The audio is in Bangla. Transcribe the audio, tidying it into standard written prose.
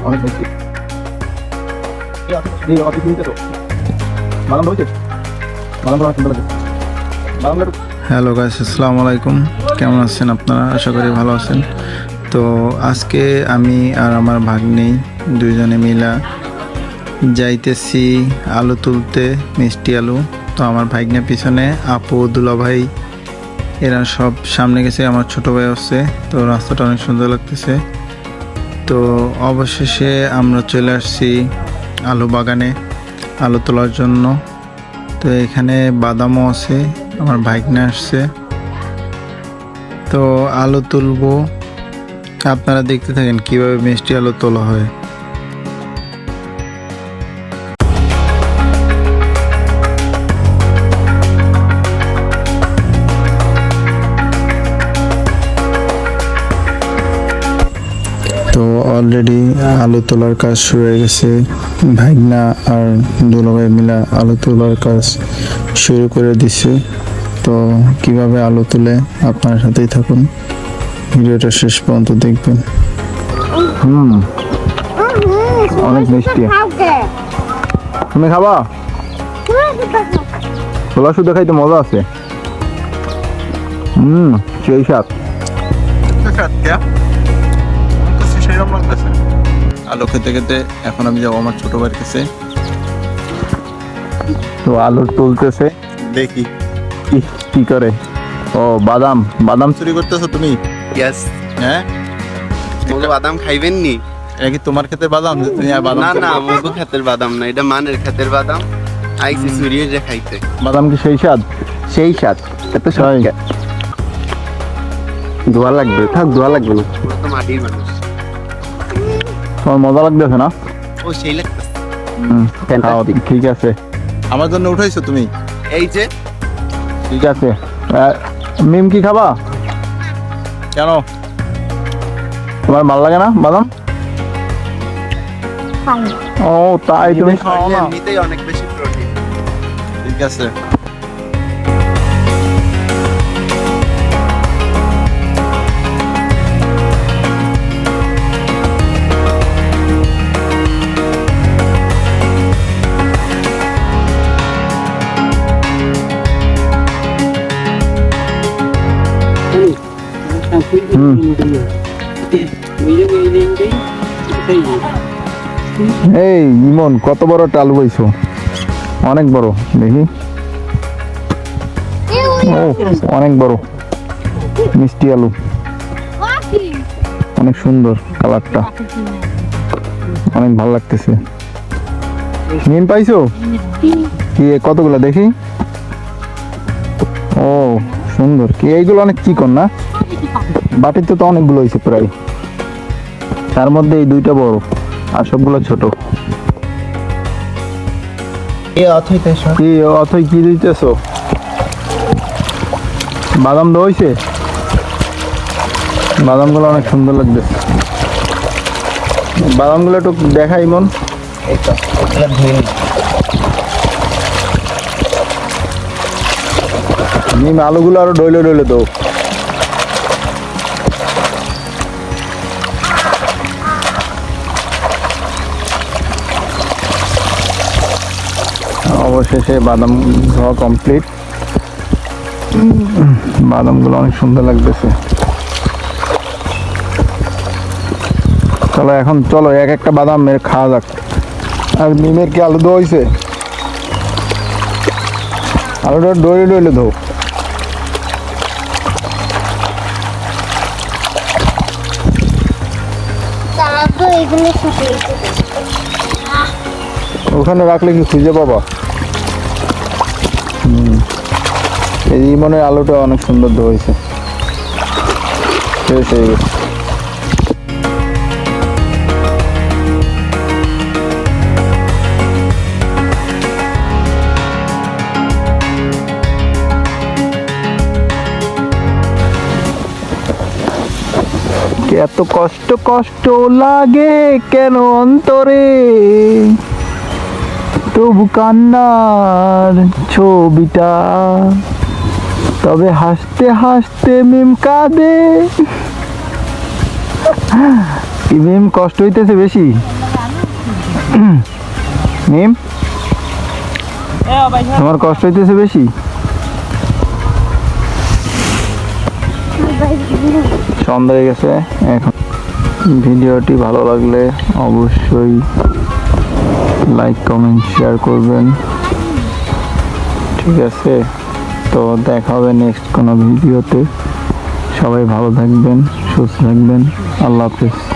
অনেক মিষ্টি। এই অতি কিনতে তো বাদাম রয়েছে, বাদাম অনেক সুন্দর লাগে। বাদাম লাড্ডু। হ্যালো গাইস, আসসালামু আলাইকুম। কেমন আছেন আপনারা? আশা করি ভালো আছেন। তো আজকে আমি আর আমার ভাগ্নি দুইজনে মিলা যাইতেছি আলু তুলতে, মিষ্টি আলু। তো আমার ভাগ্নে পিছনে, আপু, দুলাভাই এরা সব সামনে গেছে, আমার ছোট ভাই আছে। তো রাস্তাটা অনেক সুন্দর লাগতেছে। তো অবশেষে আমরা চলে আসছি আলু বাগানে আলু তোলার জন্য। তো এখানে বাদামও আছে, আমার ভাগ্নে আসছে। তো আলু তুলবো, আপনারা দেখতে থাকেন কিভাবে মিষ্টি আলু তোলা হয়। তো অলরেডি আলু তোলার কাজ শুরু হয়ে গেছে। ভাগনা আর দুলাভাই মিলা আলু তোলার কাজ শুরু করে দিছে। তো কিভাবে আলু তুলে আপনার সাথেই থাকুন, ভিডিওটা শেষ পর্যন্ত দেখবেন। অনেক মিষ্টি। তুমি খাবা? ছোলা শুদ্ধ খাইতে মজা আছে। সেই স্বাদ। আলু খেতে খেতে এখন আমি যাবো আমার ছোট ভাইয়ের কাছে। তো আলু তুলতেছে, দেখি কি করে। ও বাদাম, বাদাম চুরি করতেছো তুমি? ইয়েস, হ্যাঁ, মোগো বাদাম খাইবেন নি? এটা কি তোমার ক্ষেতের বাদাম যে তুমি আর বাদাম না চুরি না, করো? মোগো ক্ষেতের বাদাম না, এটা মানের ক্ষেতের বাদাম। আইসি চুরিয়ে যে খাইতে। বাদাম কি সেই স্বাদ? সেই স্বাদ, এত তাই? স্বাদ। ধোয়া লাগবে, থাক ধোয়া লাগবে না, আমরা তো মাটির মানুষ। তোমার মজা লাগতেছে না? ও সেই লাগতেছে। খাও, ঠিক আছে, আমার জন্য উঠাইছো তুমি? এই যে ঠিক আছে। মিম কি খাবা? কেন? তোমার ভালো লাগে না বাদাম? ও তাই, তুমি খাও না? এমনিতেই অনেক বেশি প্রোটিন। ঠিক আছে। এই ইমন, কত বড় টাল বইছো? অনেক বড়, দেখি। ও অনেক বড় মিষ্টি আলু, অনেক সুন্দর কালারটা, অনেক ভালো লাগতেছে। মিম পাইছো? কি কতগুলো দেখি। ও সুন্দর, কি এইগুলো অনেক চিকন না? বাটিতে তো অনেকগুলো হয়েছে প্রায়, তার মধ্যে এই দুইটা বড় আর সবগুলো ছোট। কি অথই কি দিতেছো? বাদাম দইছে? বাদামগুলো অনেক সুন্দর লাগতেছে। বাদামগুলো একটু দেখাই মন। নিম আলুগুলো আরো ডইলে ডইলে দাও। অবশেষে বাদাম ধোয়া কমপ্লিট। বাদামগুলো অনেক সুন্দর লাগতেছে। চলো এখন, চলো এক একটা বাদাম মেরে খাওয়া যাক। আর মিমের কি আলু দেওয়া হয়েছে? আলুটা ডইলে ডইলে ধো। ওখানে রাখলে কি খুঁজে পাবা? এই মনে হয় আলুটা অনেক সুন্দর ধোয়াইছে, শেষ হয়ে গেছে। এত কষ্ট কষ্ট লাগে কেন অন্তরে, তবু কান্নার ছবিটা, তবে হাসতে হাসতে মিম কাঁদে। কি মিম কষ্ট হইতেছে বেশি? মিম তোমার কষ্ট হইতেছে বেশি? সন্ধ্যা হয়ে গেছে এখন। ভিডিওটি ভালো লাগলে অবশ্যই লাইক কমেন্ট শেয়ার করবেন, ঠিক আছে? তো দেখা হবে নেক্সট কোনো ভিডিওতে। সবাই ভালো থাকবেন, সুস্থ থাকবেন। আল্লাহ হাফেজ।